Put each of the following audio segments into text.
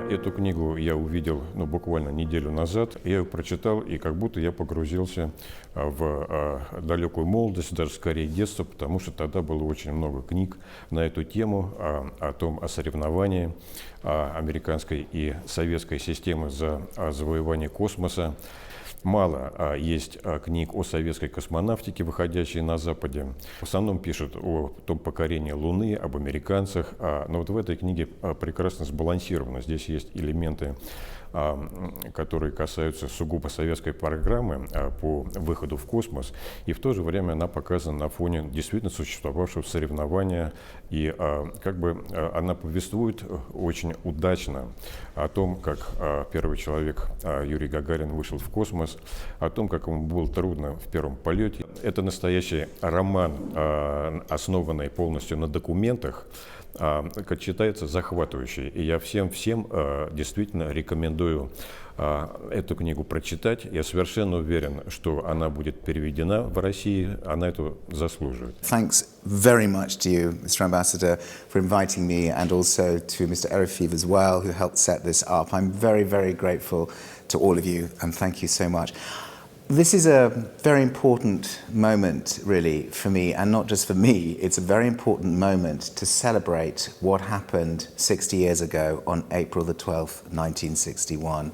Эту книгу я увидел буквально неделю назад. Я ее прочитал, и как будто я погрузился в далекую молодость, даже скорее детство, потому что тогда было очень много книг на эту тему, о соревновании американской и советской системы за завоевание космоса. Мало есть книг о советской космонавтике, выходящей на Западе. В основном пишут о том покорении Луны, об американцах. Но вот в этой книге прекрасно сбалансировано. Здесь есть элементы, которые касаются сугубо советской программы по выходу в космос. И в то же время она показана на фоне действительно существовавшего соревнования. И она повествует очень удачно о том, как первый человек Юрий Гагарин вышел в космос, о том, как ему было трудно в первом полете. Это настоящий роман, основанный полностью на документах, как читается, захватывающий. И я всем действительно рекомендую эту книгу прочитать. Я совершенно уверен, что она будет переведена в России. Она это заслуживает. Thanks very much to you, Mr. Ambassador, for inviting me, and also to Mr. Erefeev as well, who helped set this up. I'm very, very grateful to all of you, and thank you so much. This is a very important moment, really, for me, and not just for me. It's a very important moment to celebrate what happened 60 years ago on April the 12th, 1961.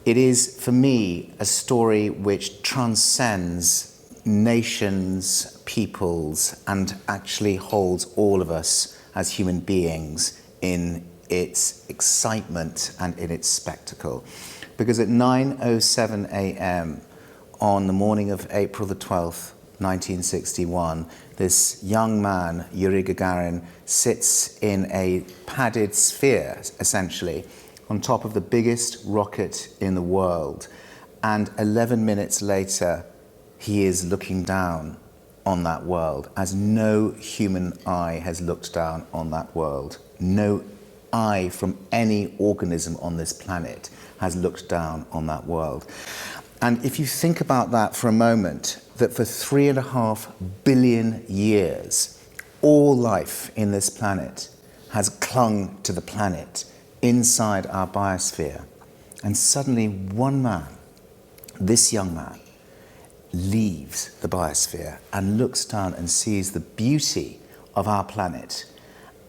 It is, for me, a story which transcends nations, peoples, and actually holds all of us as human beings in its excitement and in its spectacle. Because at 9:07 a.m. on the morning of April the 12th, 1961, this young man, Yuri Gagarin, sits in a padded sphere, essentially, on top of the biggest rocket in the world. And 11 minutes later, he is looking down on that world as no human eye has looked down on that world. No eye from any organism on this planet has looked down on that world. And if you think about that for a moment, that for 3.5 billion years, all life in this planet has clung to the planet inside our biosphere. And suddenly one man, this young man, leaves the biosphere and looks down and sees the beauty of our planet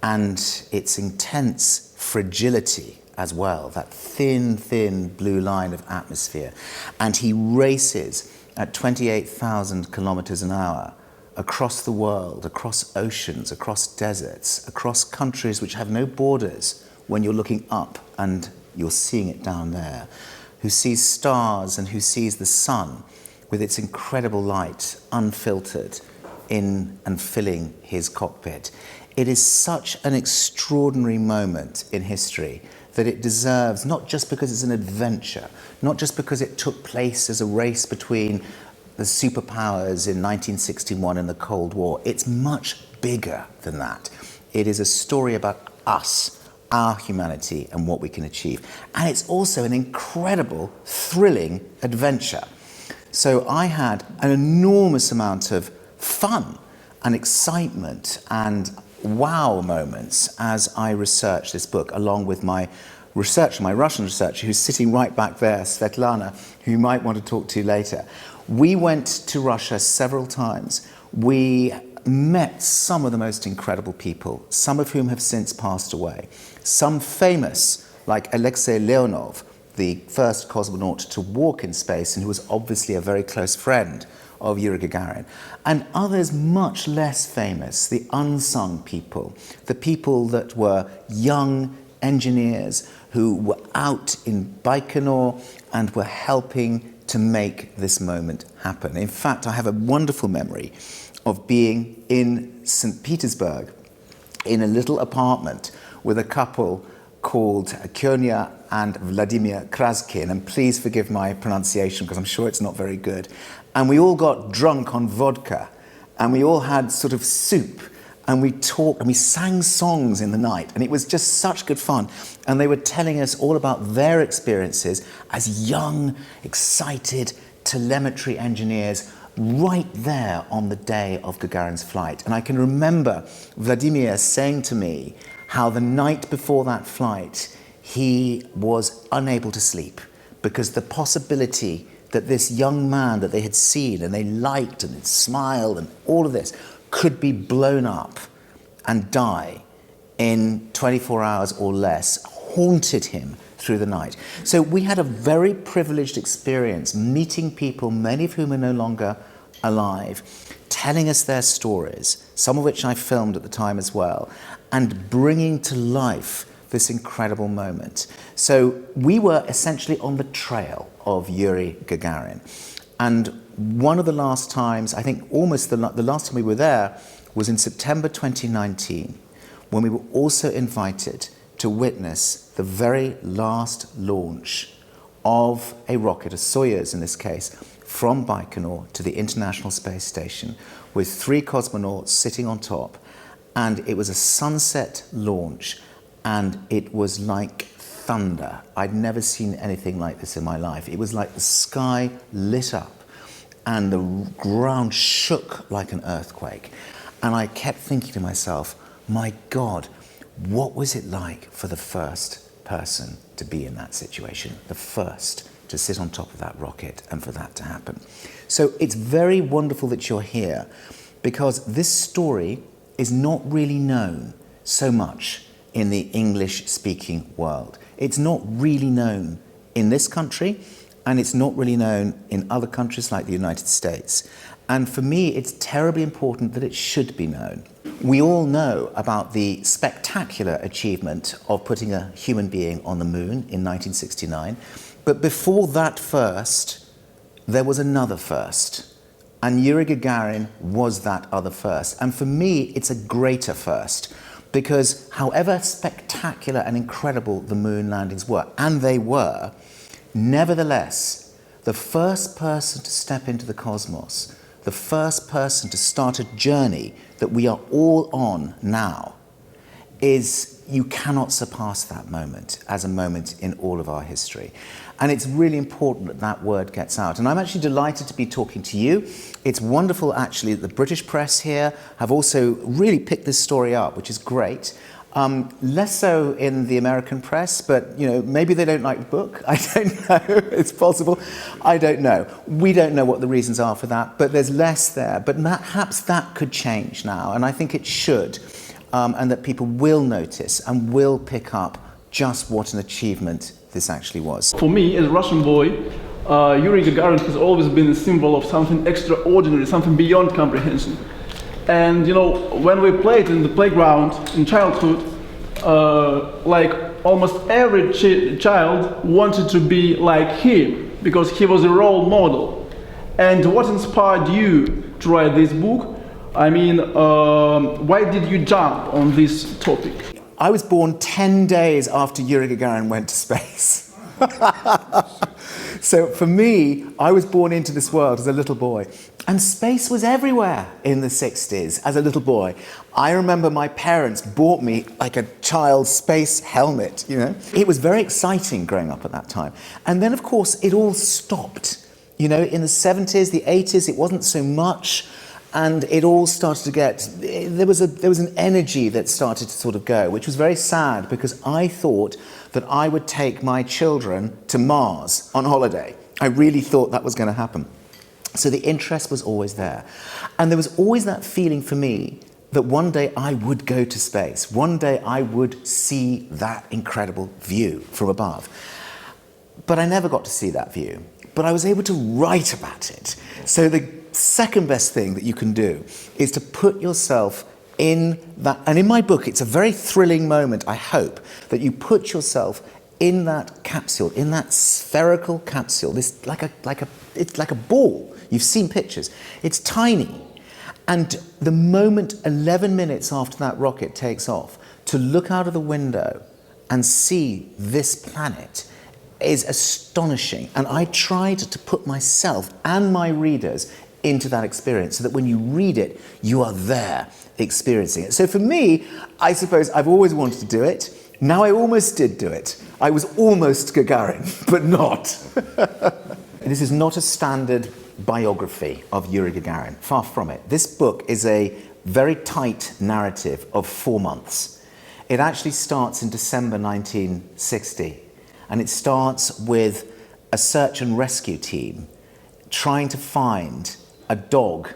and its intense fragility as well, that thin blue line of atmosphere. And he races at 28,000 kilometers an hour across the world, across oceans, across deserts, across countries which have no borders when you're looking up and you're seeing it down there, who sees stars and who sees the sun with its incredible light, unfiltered, in and filling his cockpit. It is such an extraordinary moment in history that it deserves, not just because it's an adventure, not just because it took place as a race between the superpowers in 1961 and the Cold War. It's much bigger than that. It is a story about us, our humanity, and what we can achieve. And it's also an incredible, thrilling adventure. So I had an enormous amount of fun and excitement and wow moments as I researched this book, along with my researcher, my Russian researcher, who's sitting right back there, Svetlana, who you might want to talk to later. We went to Russia several times. We met some of the most incredible people, some of whom have since passed away. Some famous, like Alexei Leonov, the first cosmonaut to walk in space and who was obviously a very close friend of Yuri Gagarin, and others much less famous, the unsung people, the people that were young engineers who were out in Baikonur and were helping to make this moment happen. In fact, I have a wonderful memory of being in St. Petersburg in a little apartment with a couple called Kyonya and Vladimir Kraskin, and please forgive my pronunciation because I'm sure it's not very good. And we all got drunk on vodka, and we all had sort of soup, and we talked, and we sang songs in the night, and it was just such good fun. And they were telling us all about their experiences as young, excited telemetry engineers right there on the day of Gagarin's flight. And I can remember Vladimir saying to me how the night before that flight, he was unable to sleep because the possibility that this young man that they had seen and they liked and had smiled and all of this could be blown up and die in 24 hours or less haunted him through the night. So we had a very privileged experience meeting people, many of whom are no longer alive, telling us their stories, some of which I filmed at the time as well, and bringing to life this incredible moment. So we were essentially on the trail of Yuri Gagarin. And one of the last times, I think almost the last time we were there was in September 2019, when we were also invited to witness the very last launch of a rocket, a Soyuz in this case, from Baikonur to the International Space Station, with 3 cosmonauts sitting on top. And it was a sunset launch, and it was like thunder. I'd never seen anything like this in my life. It was like the sky lit up and the ground shook like an earthquake. And I kept thinking to myself, my God, what was it like for the first person to be in that situation? The first to sit on top of that rocket and for that to happen. So it's very wonderful that you're here, because this story is not really known so much in the English-speaking world. It's not really known in this country, and it's not really known in other countries like the United States. And for me, it's terribly important that it should be known. We all know about the spectacular achievement of putting a human being on the moon in 1969. But before that first, there was another first. And Yuri Gagarin was that other first. And for me, it's a greater first. Because however spectacular and incredible the moon landings were, and they were, nevertheless, the first person to step into the cosmos, the first person to start a journey that we are all on now, is, you cannot surpass that moment as a moment in all of our history. And it's really important that that word gets out. And I'm actually delighted to be talking to you. It's wonderful, actually, that the British press here have also really picked this story up, which is great. Less so in the American press, but maybe they don't like the book. I don't know. It's possible. I don't know. We don't know what the reasons are for that, but there's less there. But perhaps that could change now, and I think it should, and that people will notice and will pick up just what an achievement this actually was. For me, as a Russian boy, Yuri Gagarin has always been a symbol of something extraordinary, something beyond comprehension. And when we played in the playground in childhood, like almost every child wanted to be like him, because he was a role model. And what inspired you to write this book? I mean, why did you jump on this topic? I was born 10 days after Yuri Gagarin went to space. So for me, I was born into this world as a little boy. And space was everywhere in the 60s as a little boy. I remember my parents bought me like a child's space helmet, It was very exciting growing up at that time. And then, of course, it all stopped. In the 70s, the 80s, it wasn't so much. And it all started to get, there was an energy that started to sort of go, which was very sad, because I thought that I would take my children to Mars on holiday. I really thought that was going to happen. So the interest was always there. And there was always that feeling for me that one day I would go to space. One day I would see that incredible view from above. But I never got to see that view. But I was able to write about it. So the second best thing that you can do is to put yourself in that. And in my book, it's a very thrilling moment, I hope, that you put yourself in that capsule, in that spherical capsule. It's like a ball. You've seen pictures. It's tiny. And the moment 11 minutes after that rocket takes off, to look out of the window and see this planet is astonishing. And I tried to put myself and my readers into that experience so that when you read it, you are there experiencing it. So for me, I suppose I've always wanted to do it. Now I almost did do it. I was almost Gagarin, but not. This is not a standard biography of Yuri Gagarin, far from it. This book is a very tight narrative of 4 months. It actually starts in December 1960, and it starts with a search and rescue team trying to find a dog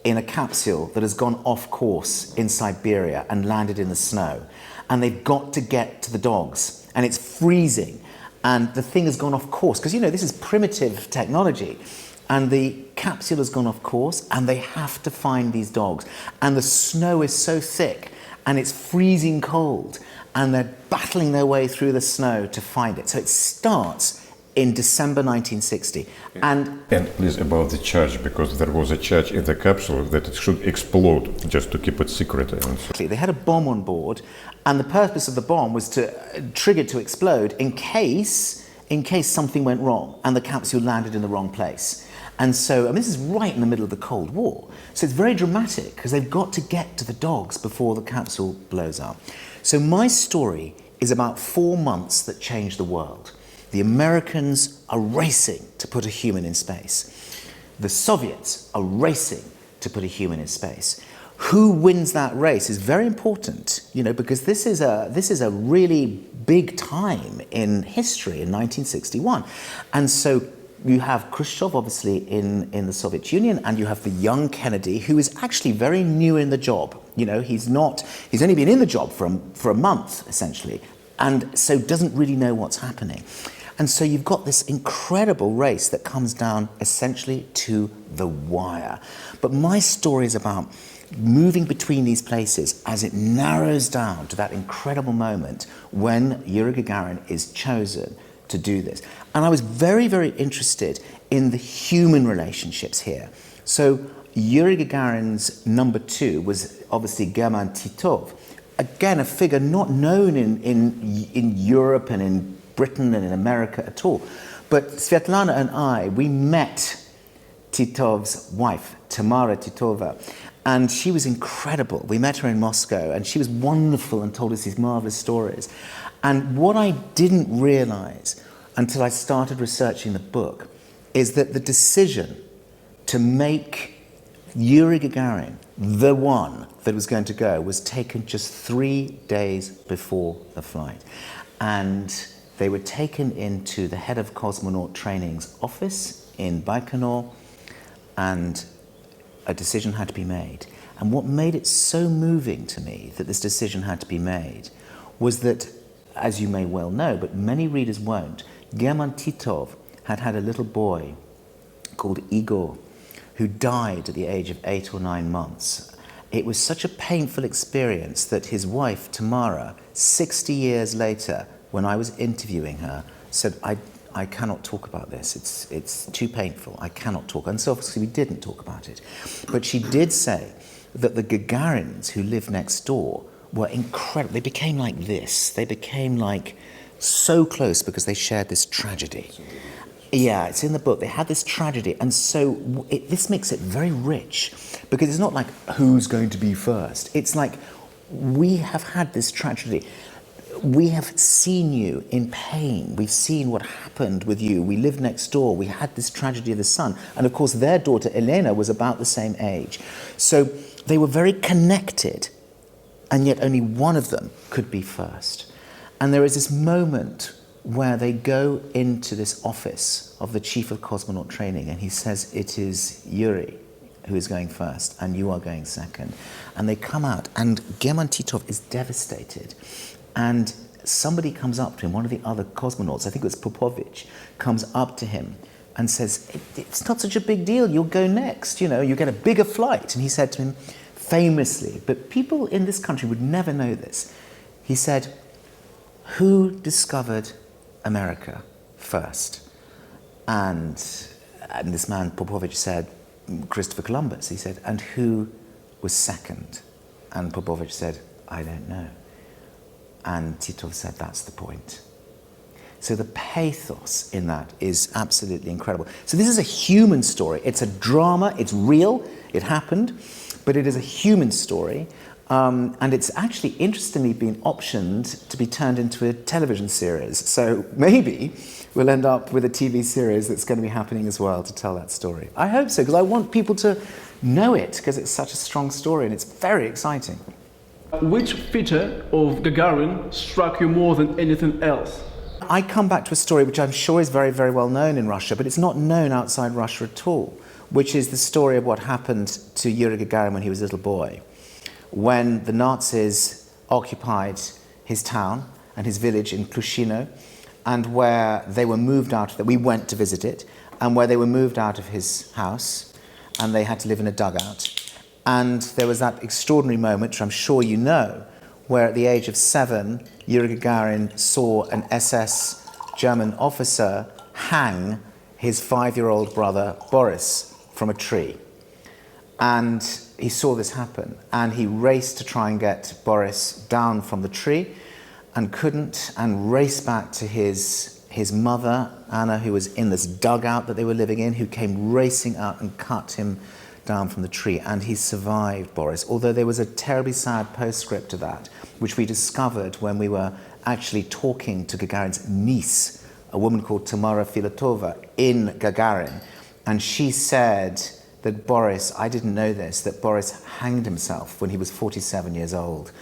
in a capsule that has gone off course in Siberia and landed in the snow. And they've got to get to the dogs, and it's freezing, and the thing has gone off course, because, you know, this is primitive technology, and the capsule has gone off course, and they have to find these dogs. And the snow is so thick, and it's freezing cold, and they're battling their way through the snow to find it. So it starts in December 1960. And please, about the charge, because there was a charge in the capsule that it should explode, just to keep it secret. they had a bomb on board, and the purpose of the bomb was to trigger to explode in case something went wrong and the capsule landed in the wrong place. And so, this is right in the middle of the Cold War. So it's very dramatic, because they've got to get to the dogs before the capsule blows up. So my story is about 4 months that changed the world. The Americans are racing to put a human in space. The Soviets are racing to put a human in space. Who wins that race is very important, you know, because this is a really big time in history in 1961. And so you have Khrushchev, obviously, in the Soviet Union, and you have the young Kennedy, who is actually very new in the job. You know, he's only been in the job for a month, essentially, and so doesn't really know what's happening. And so you've got this incredible race that comes down essentially to the wire. But my story is about moving between these places as it narrows down to that incredible moment when Yuri Gagarin is chosen to do this. And I was very, very interested in the human relationships here. So Yuri Gagarin's number 2 was obviously German Titov. Again, a figure not known in Europe and in Britain and in America at all. But Svetlana and I, we met Titov's wife, Tamara Titova, and she was incredible. We met her in Moscow, and she was wonderful and told us these marvelous stories. And what I didn't realize until I started researching the book is that the decision to make Yuri Gagarin the one that was going to go was taken just 3 days before the flight. And they were taken into the head of cosmonaut training's office in Baikonur, and a decision had to be made. And what made it so moving to me that this decision had to be made was that, as you may well know, but many readers won't, German Titov had a little boy called Igor who died at the age of 8 or 9 months. It was such a painful experience that his wife, Tamara, 60 years later, when I was interviewing her, said, I cannot talk about this. It's too painful. I cannot talk. And so obviously we didn't talk about it. But she did say that the Gagarins who lived next door were incredible. They became like this. They became like so close because they shared this tragedy. Yeah, it's in the book. They had this tragedy. And so this makes it very rich, because it's not like who's going to be first. It's like, we have had this tragedy. We have seen you in pain. We've seen what happened with you. We lived next door. We had this tragedy of the son. And of course, their daughter, Elena, was about the same age. So they were very connected, and yet only one of them could be first. And there is this moment where they go into this office of the chief of cosmonaut training, and he says, it is Yuri who is going first, and you are going second. And they come out, and German Titov is devastated. And somebody comes up to him, one of the other cosmonauts, I think it was Popovich, comes up to him and says, it's not such a big deal, you'll go next, you know, you get a bigger flight. And he said to him, famously, but people in this country would never know this, he said, who discovered America first? And this man, Popovich, said, Christopher Columbus. He said, and who was second? And Popovich said, I don't know. And Titov said, that's the point. So the pathos in that is absolutely incredible. So this is a human story. It's a drama, it's real, it happened, but it is a human story. And it's actually interestingly been optioned to be turned into a television series. So maybe we'll end up with a TV series that's going to be happening as well to tell that story. I hope so, because I want people to know it, because it's such a strong story and it's very exciting. Which feature of Gagarin struck you more than anything else? I come back to a story which I'm sure is very, very well known in Russia, but it's not known outside Russia at all, which is the story of what happened to Yuri Gagarin when he was a little boy. When the Nazis occupied his town and his village in Klushino, and where they were moved out of it, we went to visit it, and where they were moved out of his house, and they had to live in a dugout. And there was that extraordinary moment, which I'm sure you know, where at the age of 7, Yuri Gagarin saw an SS German officer hang his 5-year-old brother Boris from a tree. And he saw this happen, and he raced to try and get Boris down from the tree, and couldn't, and raced back to his mother, Anna, who was in this dugout that they were living in, who came racing out and cut him down from the tree, and he survived, Boris, although there was a terribly sad postscript to that, which we discovered when we were actually talking to Gagarin's niece, a woman called Tamara Filatova, in Gagarin, and she said that Boris, I didn't know this, that Boris hanged himself when he was 47 years old.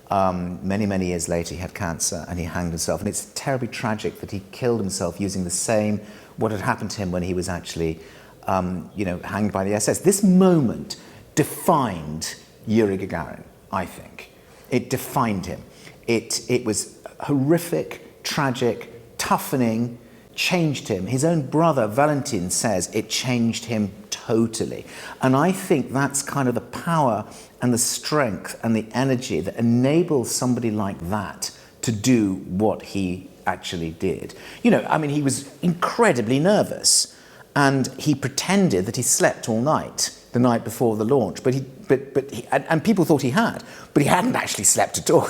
Many, many years later he had cancer and he hanged himself, and it's terribly tragic that he killed himself using the same, what had happened to him when he was actually hanged by the SS. This moment defined Yuri Gagarin, I think. It defined him. It was horrific, tragic, toughening, changed him. His own brother, Valentin, says it changed him totally. And I think that's kind of the power and the strength and the energy that enables somebody like that to do what he actually did. He was incredibly nervous. And he pretended that he slept all night, the night before the launch. And people thought he had, but he hadn't actually slept at all.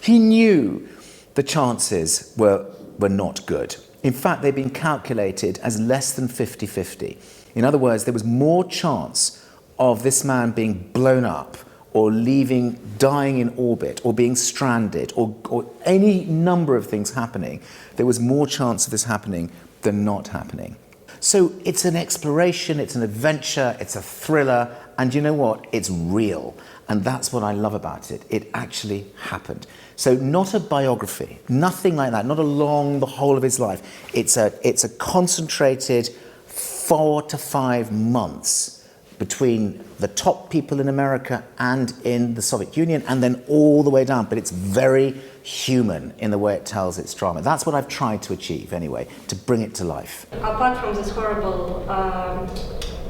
He knew the chances were not good. In fact, they'd been calculated as less than 50-50. In other words, there was more chance of this man being blown up or dying in orbit or being stranded or any number of things happening. There was more chance of this happening than not happening. So it's an exploration, it's an adventure, it's a thriller, and you know what? It's real. And that's what I love about it. It actually happened. So not a biography, nothing like that, not along the whole of his life. It's a concentrated 4 to 5 months between the top people in America and in the Soviet Union, and then all the way down. But it's very human in the way it tells its drama. That's what I've tried to achieve, anyway, to bring it to life. Apart from this horrible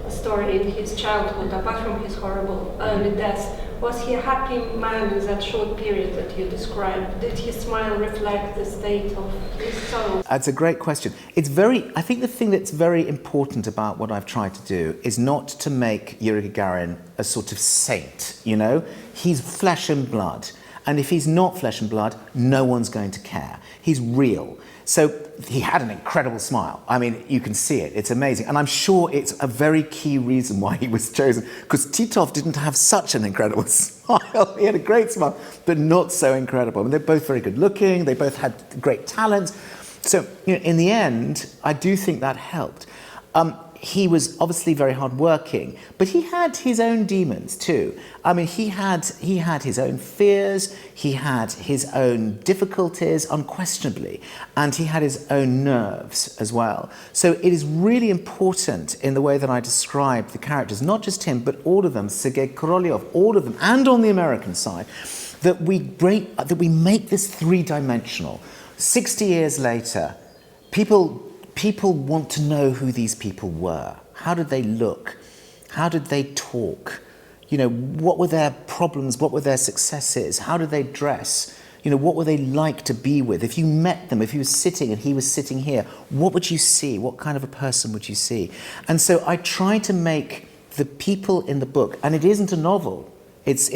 story in his childhood, apart from his horrible early death, was he a happy man in that short period that you described? Did his smile reflect the state of his soul? That's a great question. I think the thing that's very important about what I've tried to do is not to make Yuri Gagarin a sort of saint, He's flesh and blood. And if he's not flesh and blood, no one's going to care. He's real. So he had an incredible smile. I mean, you can see it. It's amazing. And I'm sure it's a very key reason why he was chosen, because Titov didn't have such an incredible smile. He had a great smile, but not so incredible. I mean, they're both very good looking. They both had great talents. So, in the end, I do think that helped. He was obviously very hardworking, but he had his own demons too. I mean, he had his own fears, he had his own difficulties, unquestionably, and he had his own nerves as well. So it is really important in the way that I describe the characters, not just him, but all of them, Sergei Korolyov, all of them, and on the American side, that we make this three-dimensional. 60 years later, people want to know who these people were. How did they look? How did they talk? What were their problems? What were their successes? How did they dress? What were they like to be with? If you met them, if you were sitting and he was sitting here, what would you see? What kind of a person would you see? And so I try to make the people in the book, and it isn't a novel, it's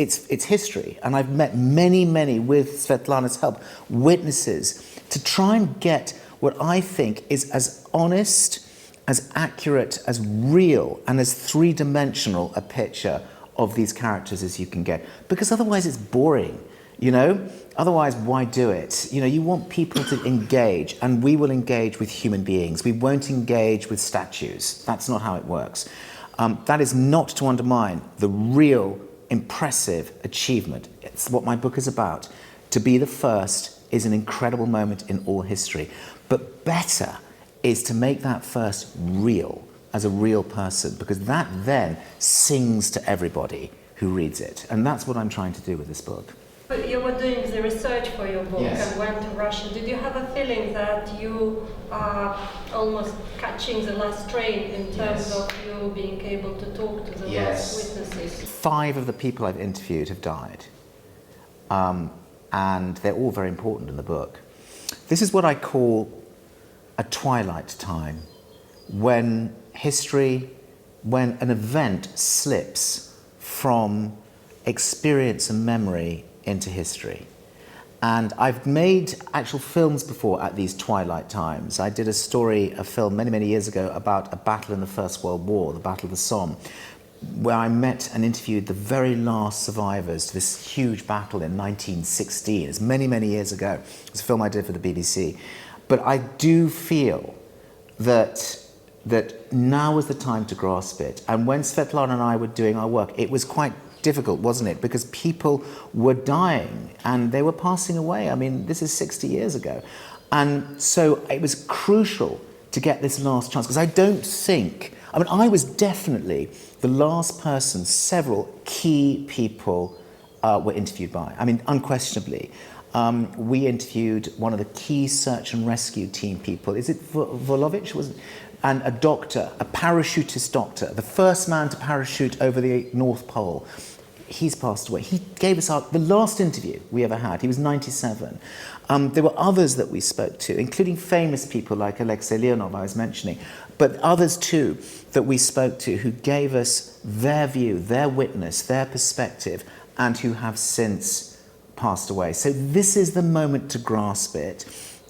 history. And I've met many, with Svetlana's help, witnesses, to try and get what I think is as honest, as accurate, as real, and as three-dimensional a picture of these characters as you can get. Because otherwise it's boring, Otherwise, why do it? You want people to engage, and we will engage with human beings. We won't engage with statues. That's not how it works. That is not to undermine the real impressive achievement. It's what my book is about. To be the first is an incredible moment in all history. But better is to make that first real, as a real person, because that then sings to everybody who reads it. And that's what I'm trying to do with this book. But you were doing the research for your book and went to Russia. Did you have a feeling that you are almost catching the last train in terms of you being able to talk to the last witnesses? 5 of the people I've interviewed have died. And they're all very important in the book. This is what I call a twilight time, when history, when an event slips from experience and memory into history. And I've made actual films before at these twilight times. I did a film many, many years ago about a battle in the First World War, the Battle of the Somme, where I met and interviewed the very last survivors to this huge battle in 1916. It's many, many years ago. It's a film I did for the BBC. But I do feel that now is the time to grasp it. And when Svetlana and I were doing our work, it was quite difficult, wasn't it? Because people were dying and they were passing away. I mean, this is 60 years ago. And so it was crucial to get this last chance, because I don't think, I mean, I was definitely the last person several key people were interviewed by. I mean, unquestionably. We interviewed one of the key search and rescue team people. Is it Volovich? And a doctor, a parachutist doctor, the first man to parachute over the North Pole. He's passed away. He gave us the last interview we ever had. He was 97. There were others that we spoke to, including famous people like Alexei Leonov I was mentioning, but others too that we spoke to who gave us their view, their witness, their perspective, and who have since passed away. So this is the moment to grasp it.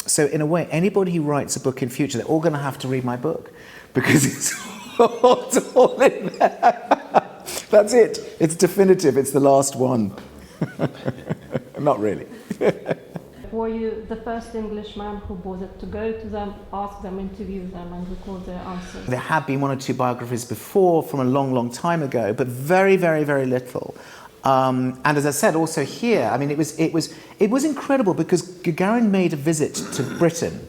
So in a way, anybody who writes a book in future, they're all going to have to read my book, because it's all in there. That's it. It's definitive. It's the last one. Not really. Were you the first Englishman who bothered to go to them, ask them, interview them, and record their answers? There have been 1 or 2 biographies before from a long, long time ago, but very, very, very little. And as I said, also here, I mean, it was incredible, because Gagarin made a visit to Britain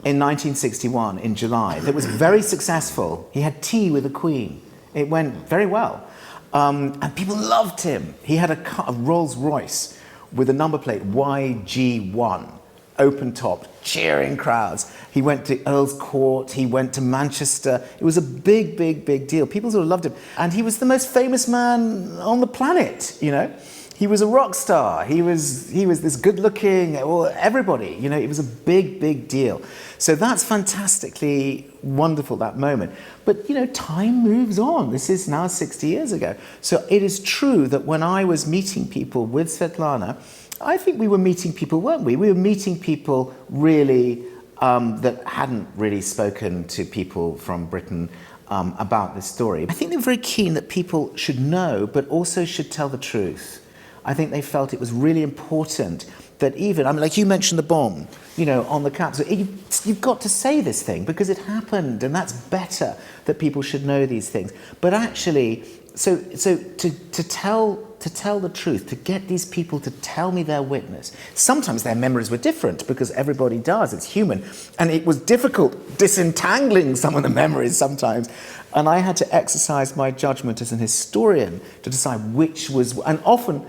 in 1961 in July that was very successful. He had tea with the Queen. It went very well. And people loved him. He had a Rolls Royce with a number plate YG1, open top, cheering crowds. He went to Earl's Court, he went to Manchester. It was a big, big, big deal. People sort of loved him. And he was the most famous man on the planet, you know. He was a rock star. He was this good-looking, well, everybody, you know, it was a big, big deal. So that's fantastically wonderful, that moment. But, you know, time moves on. This is now 60 years ago. So it is true that when I was meeting people with Svetlana, I think we were meeting people, weren't we? We were meeting people really that hadn't really spoken to people from Britain about this story. I think they were very keen that people should know, but also should tell the truth. I think they felt it was really important that even, I mean, like you mentioned the bomb, you know, on the capsule, you've got to say this thing because it happened, and that's better that people should know these things. But actually, so to tell the truth, to get these people to tell me their witness. Sometimes their memories were different because everybody does, it's human. And it was difficult disentangling some of the memories sometimes. And I had to exercise my judgment as an historian to decide which was, and often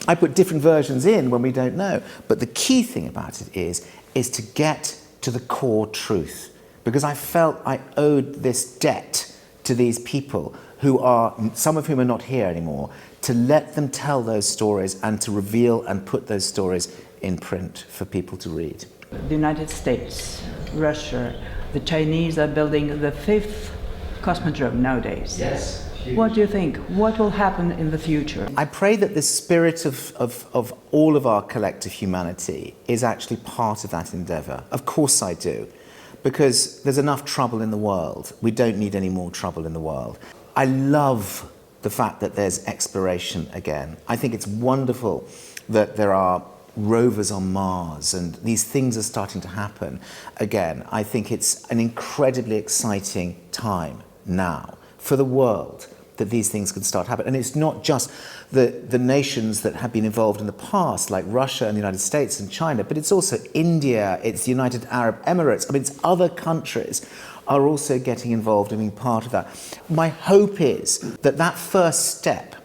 I put different versions in when we don't know. But the key thing about it is to get to the core truth. Because I felt I owed this debt to these people who are, some of whom are not here anymore, to let them tell those stories and to reveal and put those stories in print for people to read. The United States, Russia, the Chinese are building the 5th cosmodrome nowadays. Yes. Huge. What do you think? What will happen in the future? I pray that the spirit of all of our collective humanity is actually part of that endeavour. Of course I do, because there's enough trouble in the world. We don't need any more trouble in the world. I love the fact that there's exploration again. I think it's wonderful that there are rovers on Mars and these things are starting to happen again. I think it's an incredibly exciting time now for the world, that these things can start happening. And it's not just the nations that have been involved in the past, like Russia and the United States and China, but it's also India, it's the United Arab Emirates. I mean, it's other countries are also getting involved and being part of that. My hope is that that first step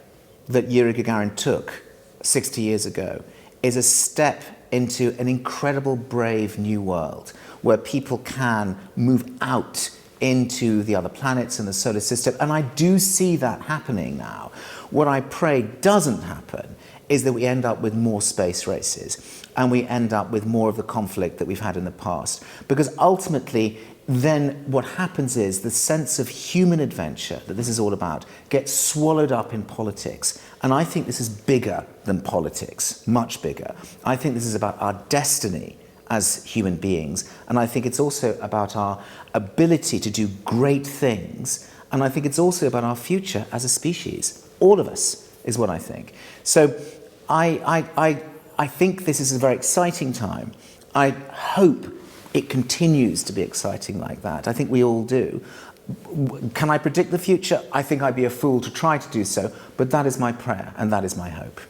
that Yuri Gagarin took 60 years ago is a step into an incredible, brave new world where people can move out into the other planets in the solar system. And I do see that happening now. What I pray doesn't happen is that we end up with more space races and we end up with more of the conflict that we've had in the past. Because ultimately, then what happens is the sense of human adventure that this is all about gets swallowed up in politics. And I think this is bigger than politics, much bigger. I think this is about our destiny as human beings. And I think it's also about our ability to do great things. And I think it's also about our future as a species. All of us is what I think. So I think this is a very exciting time. I hope it continues to be exciting like that. I think we all do. Can I predict the future? I think I'd be a fool to try to do so, but that is my prayer and that is my hope.